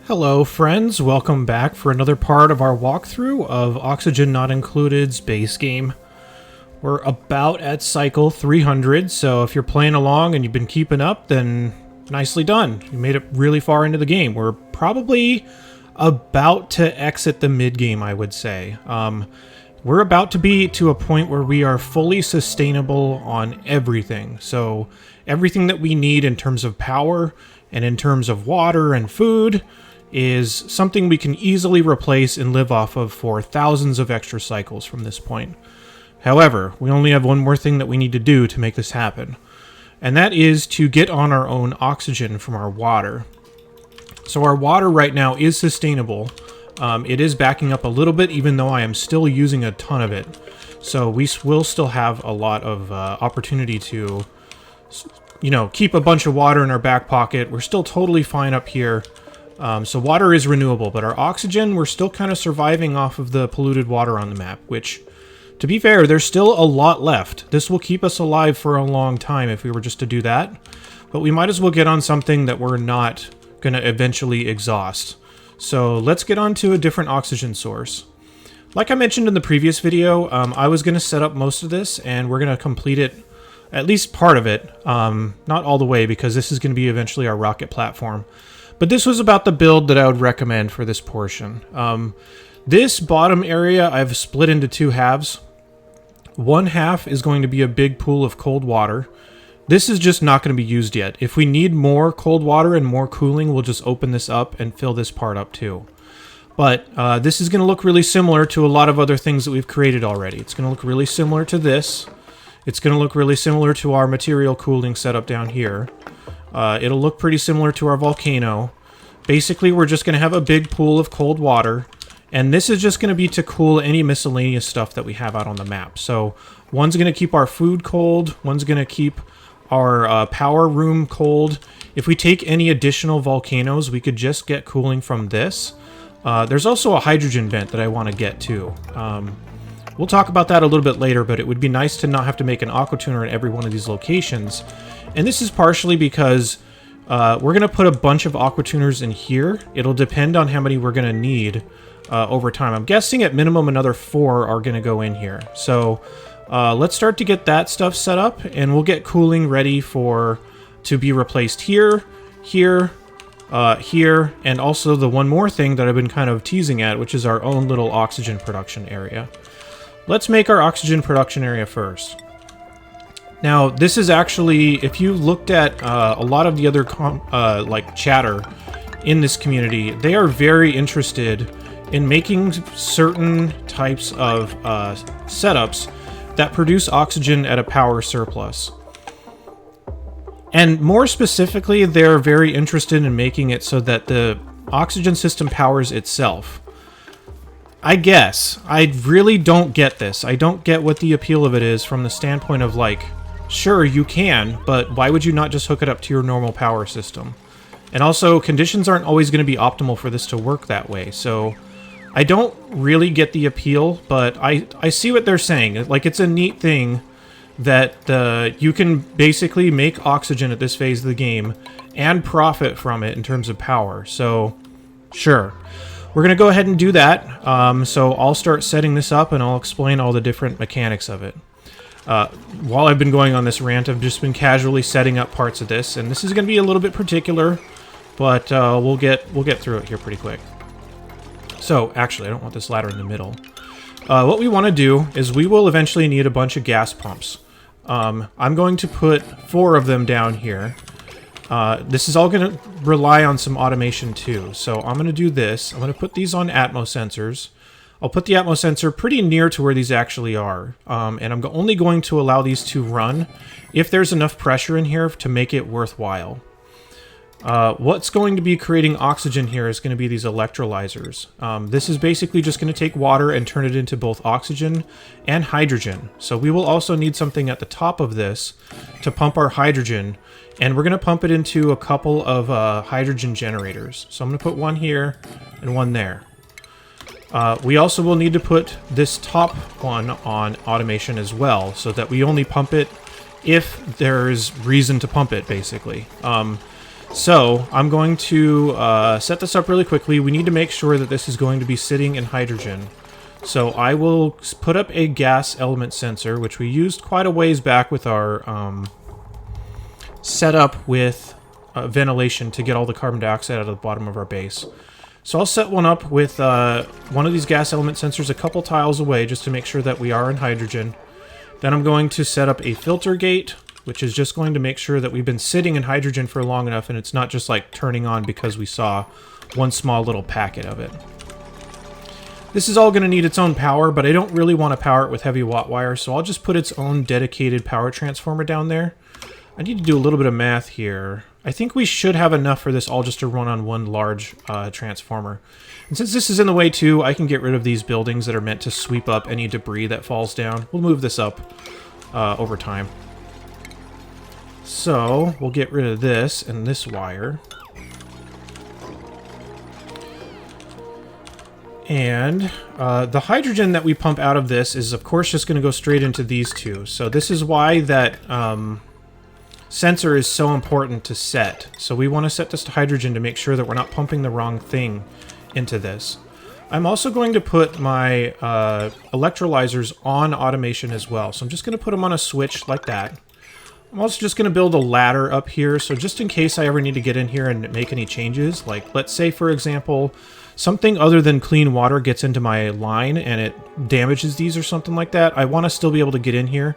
Hello friends, welcome back for another part of our walkthrough of Oxygen Not Included's base game. We're about at cycle 300, so if you're playing along and you've been keeping up, then nicely done. You made it really far into the game. We're probably about to exit the mid-game, I would say. We're about to be to a point where we are fully sustainable on everything. So everything that we need in terms of power and in terms of water and food is something we can easily replace and live off of for thousands of extra cycles from this point. However, we only have one more thing that we need to do to make this happen, and that is to get on our own oxygen from our water. So our water right now is sustainable. It is backing up a little bit, even though I am still using a ton of it. So we will still have a lot of opportunity to, keep a bunch of water in our back pocket. We're still totally fine up here. So water is renewable, but our oxygen, we're still kind of surviving off of the polluted water on the map, which, to be fair, there's still a lot left. This will keep us alive for a long time if we were just to do that, but we might as well get on something that we're not going to eventually exhaust. So let's get on to a different oxygen source. Like I mentioned in the previous video, I was going to set up most of this, and we're going to complete it, at least part of it, not all the way, because this is going to be eventually our rocket platform. But this was about the build that I would recommend for this portion. This bottom area I've split into two halves. One half is going to be a big pool of cold water. This is just not going to be used yet. If we need more cold water and more cooling, we'll just open this up and fill this part up too. But this is going to look really similar to a lot of other things that we've created already. It's going to look really similar to this. It's going to look really similar to our material cooling setup down here. It'll look pretty similar to our volcano. Basically, we're just going to have a big pool of cold water, and this is just going to be to cool any miscellaneous stuff that we have out on the map. So one's going to keep our food cold, one's going to keep our power room cold. If we take any additional volcanoes, we could just get cooling from this. There's also a hydrogen vent that I want to get too. We'll talk about that a little bit later, but it would be nice to not have to make an aqua tuner at every one of these locations. And this is partially because we're going to put a bunch of aqua tuners in here. It'll depend on how many we're going to need over time. I'm guessing at minimum another 4 are going to go in here. So let's start to get that stuff set up, and we'll get cooling ready to be replaced here, here, here, and also the one more thing that I've been kind of teasing at, which is our own little oxygen production area. Let's make our oxygen production area first. Now, this is actually, if you looked at a lot of the other chatter in this community, they are very interested in making certain types of setups that produce oxygen at a power surplus. And more specifically, they're very interested in making it so that the oxygen system powers itself. I guess. I really don't get this. I don't get what the appeal of it is from the standpoint of, sure, you can, but why would you not just hook it up to your normal power system? And also, conditions aren't always going to be optimal for this to work that way, so I don't really get the appeal, but I see what they're saying. It's a neat thing that you can basically make oxygen at this phase of the game and profit from it in terms of power, so sure. We're going to go ahead and do that, so I'll start setting this up and I'll explain all the different mechanics of it. While I've been going on this rant, I've just been casually setting up parts of this, and this is going to be a little bit particular, but we'll get through it here pretty quick. So, actually, I don't want this ladder in the middle. What we want to do is we will eventually need a bunch of gas pumps. I'm going to put 4 of them down here. This is all going to rely on some automation too. So I'm going to do this. I'm going to put these on Atmo sensors. I'll put the Atmo sensor pretty near to where these actually are. And I'm only going to allow these to run if there's enough pressure in here to make it worthwhile. What's going to be creating oxygen here is going to be these electrolyzers. This is basically just going to take water and turn it into both oxygen and hydrogen. So we will also need something at the top of this to pump our hydrogen, and we're going to pump it into a couple of hydrogen generators. So I'm going to put one here and one there. We also will need to put this top one on automation as well, so that we only pump it if there's reason to pump it, basically. So I'm going to set this up really quickly. We need to make sure that this is going to be sitting in hydrogen. So I will put up a gas element sensor, which we used quite a ways back with our setup with ventilation to get all the carbon dioxide out of the bottom of our base. So I'll set one up with one of these gas element sensors a couple tiles away just to make sure that we are in hydrogen. Then I'm going to set up a filter gate, which is just going to make sure that we've been sitting in hydrogen for long enough and it's not just like turning on because we saw one small little packet of it. This is all going to need its own power, but I don't really want to power it with heavy watt wire, so I'll just put its own dedicated power transformer down there. I need to do a little bit of math here. I think we should have enough for this all just to run on one large transformer. And since this is in the way too, I can get rid of these buildings that are meant to sweep up any debris that falls down. We'll move this up over time. So we'll get rid of this and this wire. And the hydrogen that we pump out of this is, of course, just going to go straight into these two. So this is why that sensor is so important to set. So we want to set this to hydrogen to make sure that we're not pumping the wrong thing into this. I'm also going to put my electrolyzers on automation as well. So I'm just going to put them on a switch like that. I'm also just going to build a ladder up here. So just in case I ever need to get in here and make any changes, like let's say, for example, something other than clean water gets into my line and it damages these or something like that, I want to still be able to get in here,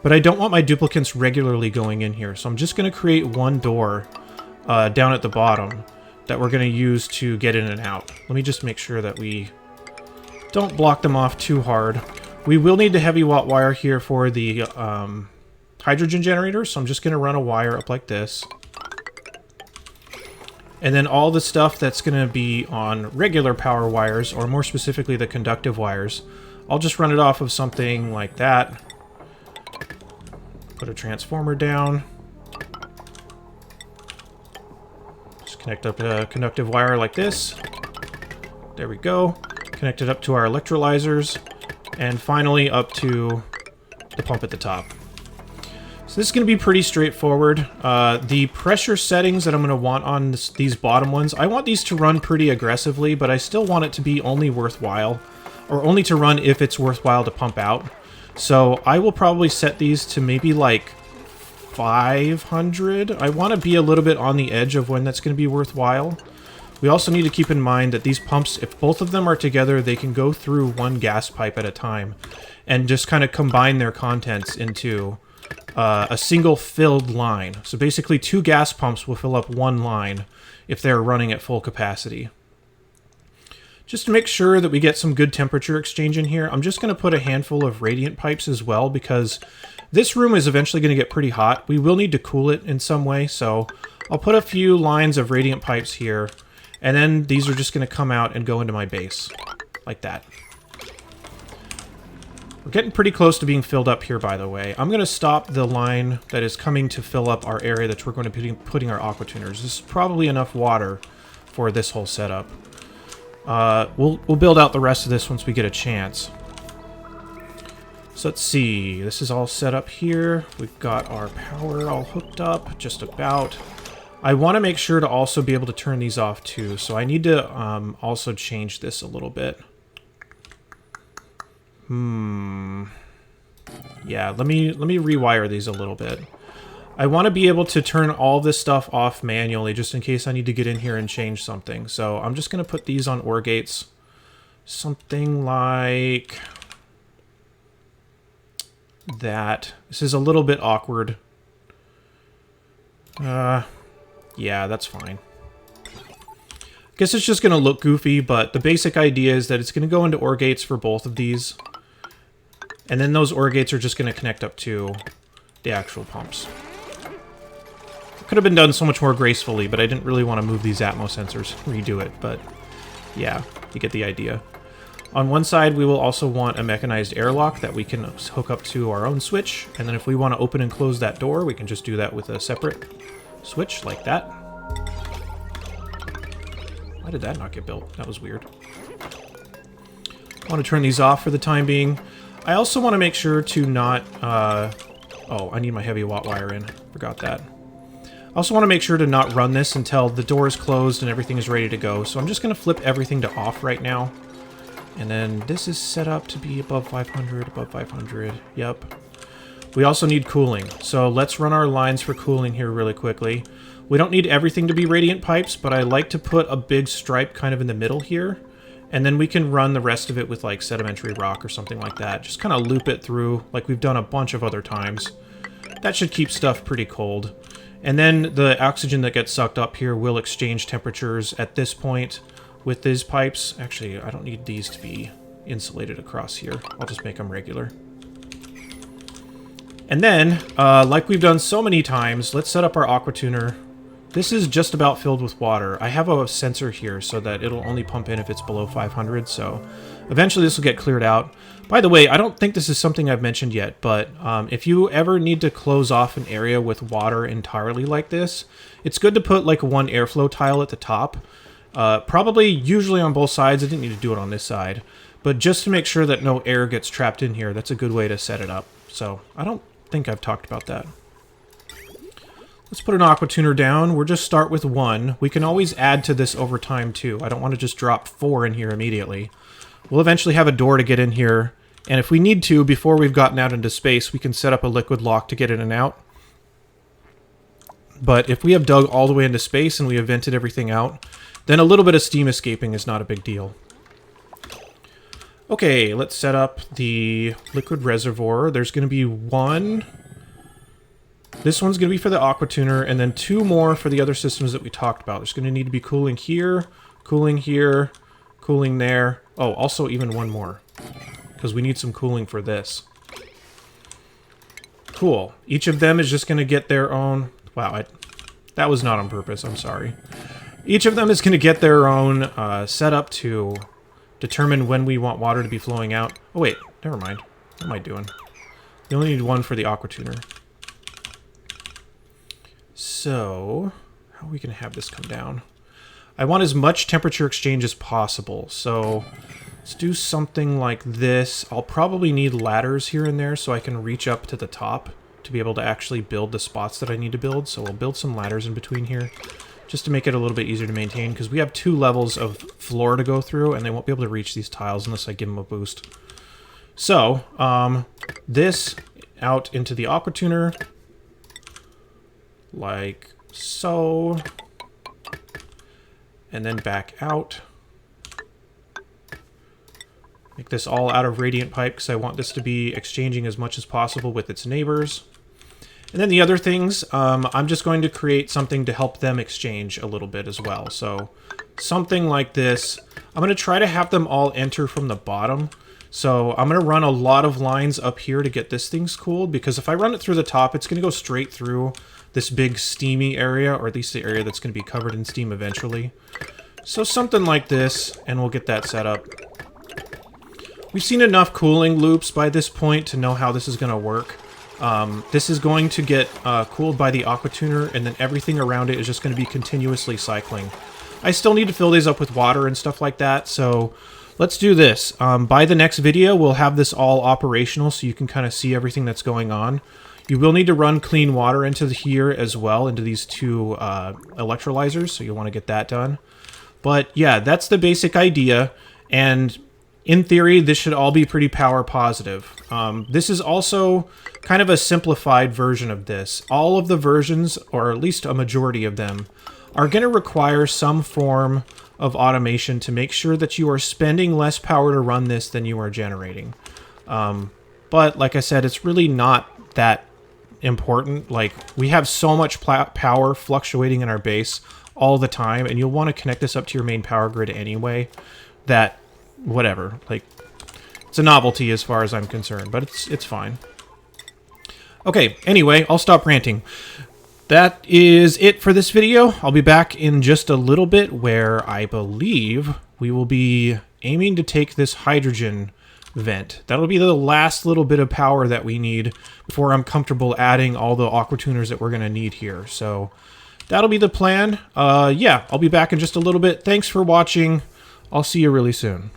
but I don't want my duplicates regularly going in here. So I'm just going to create one door down at the bottom that we're going to use to get in and out. Let me just make sure that we don't block them off too hard. We will need the heavy watt wire here for the hydrogen generator, so I'm just going to run a wire up like this. And then all the stuff that's going to be on regular power wires, or more specifically the conductive wires, I'll just run it off of something like that. Put a transformer down. Just connect up a conductive wire like this. There we go. Connect it up to our electrolyzers. And finally up to the pump at the top. So this is going to be pretty straightforward. The pressure settings that I'm going to want on these bottom ones, I want these to run pretty aggressively, but I still want it to be only worthwhile, or only to run if it's worthwhile to pump out. So I will probably set these to maybe like 500. I want to be a little bit on the edge of when that's going to be worthwhile. We also need to keep in mind that these pumps, if both of them are together, they can go through one gas pipe at a time and just kind of combine their contents into a single filled line. So basically 2 gas pumps will fill up one line if they're running at full capacity. Just to make sure that we get some good temperature exchange in here, I'm just going to put a handful of radiant pipes as well, because this room is eventually going to get pretty hot. We will need to cool it in some way, so I'll put a few lines of radiant pipes here, and then these are just going to come out and go into my base, like that. We're getting pretty close to being filled up here, by the way. I'm going to stop the line that is coming to fill up our area that we're going to be putting our aqua tuners. This is probably enough water for this whole setup. We'll build out the rest of this once we get a chance. So let's see. This is all set up here. We've got our power all hooked up, just about. I want to make sure to also be able to turn these off too, so I need to also change this a little bit. Yeah, let me rewire these a little bit. I want to be able to turn all this stuff off manually just in case I need to get in here and change something. So I'm just going to put these on OR gates. Something like that. This is a little bit awkward. Yeah, that's fine. I guess it's just going to look goofy, but the basic idea is that it's going to go into OR gates for both of these. And then those OR gates are just going to connect up to the actual pumps. It could have been done so much more gracefully, but I didn't really want to move these Atmo sensors, redo it, but yeah, you get the idea. On one side, we will also want a mechanized airlock that we can hook up to our own switch, and then if we want to open and close that door, we can just do that with a separate switch, like that. Why did that not get built? That was weird. I want to turn these off for the time being. I also want to make sure to not... oh, I need my heavy watt wire in. Forgot that. I also want to make sure to not run this until the door is closed and everything is ready to go. So I'm just going to flip everything to off right now. And then this is set up to be above 500, above 500. Yep. We also need cooling. So let's run our lines for cooling here really quickly. We don't need everything to be radiant pipes, but I like to put a big stripe kind of in the middle here. And then we can run the rest of it with like sedimentary rock or something like that. Just kind of loop it through like we've done a bunch of other times. That should keep stuff pretty cold. And then the oxygen that gets sucked up here will exchange temperatures at this point with these pipes. Actually, I don't need these to be insulated across here. I'll just make them regular. And then, like we've done so many times, let's set up our aqua tuner. This is just about filled with water. I have a sensor here so that it'll only pump in if it's below 500, so eventually this will get cleared out. By the way, I don't think this is something I've mentioned yet, but if you ever need to close off an area with water entirely like this, it's good to put like one airflow tile at the top. Probably usually on both sides. I didn't need to do it on this side, but just to make sure that no air gets trapped in here, that's a good way to set it up. So I don't think I've talked about that. Let's put an aqua tuner down. We'll just start with 1. We can always add to this over time too. I don't want to just drop 4 in here immediately. We'll eventually have a door to get in here, and if we need to, before we've gotten out into space, we can set up a liquid lock to get in and out. But if we have dug all the way into space and we have vented everything out, then a little bit of steam escaping is not a big deal. Okay, let's set up the liquid reservoir. There's going to be 1. This one's going to be for the aqua tuner, and then 2 more for the other systems that we talked about. There's going to need to be cooling here, cooling there. Oh, also even 1 more, because we need some cooling for this. Cool. Each of them is just going to get their own... Wow, that was not on purpose. I'm sorry. Each of them is going to get their own setup to determine when we want water to be flowing out. Oh, wait. Never mind. What am I doing? You only need 1 for the aqua tuner. So, how are we going to have this come down? I want as much temperature exchange as possible. So, let's do something like this. I'll probably need ladders here and there so I can reach up to the top to be able to actually build the spots that I need to build. So we'll build some ladders in between here, just to make it a little bit easier to maintain, because we have 2 levels of floor to go through, and they won't be able to reach these tiles unless I give them a boost. So, this out into the aqua tuner, like so, and then back out. Make this all out of radiant pipe, because I want this to be exchanging as much as possible with its neighbors. And then the other things, I'm just going to create something to help them exchange a little bit as well. So something like this. I'm going to try to have them all enter from the bottom. So I'm going to run a lot of lines up here to get this thing's cooled, because if I run it through the top, it's going to go straight through this big steamy area, or at least the area that's going to be covered in steam eventually. So something like this, and we'll get that set up. We've seen enough cooling loops by this point to know how this is going to work. This is going to get cooled by the aqua tuner, and then everything around it is just going to be continuously cycling. I still need to fill these up with water and stuff like that, so let's do this. By the next video, we'll have this all operational so you can kind of see everything that's going on. You will need to run clean water into here as well, into these 2 electrolyzers, so you'll want to get that done. But yeah, that's the basic idea, and in theory, this should all be pretty power positive. This is also kind of a simplified version of this. All of the versions, or at least a majority of them, are going to require some form of automation to make sure that you are spending less power to run this than you are generating. But like I said, it's really not that important. Like, we have so much power fluctuating in our base all the time, and you'll want to connect this up to your main power grid anyway, that whatever, like, it's a novelty as far as I'm concerned, but it's fine. Okay, anyway, I'll stop ranting. That is it for this video. I'll be back in just a little bit, where I believe we will be aiming to take this hydrogen vent. That'll be the last little bit of power that we need before I'm comfortable adding all the aqua tuners that we're going to need here. So that'll be the plan. Yeah, I'll be back in just a little bit. Thanks for watching. I'll see you really soon.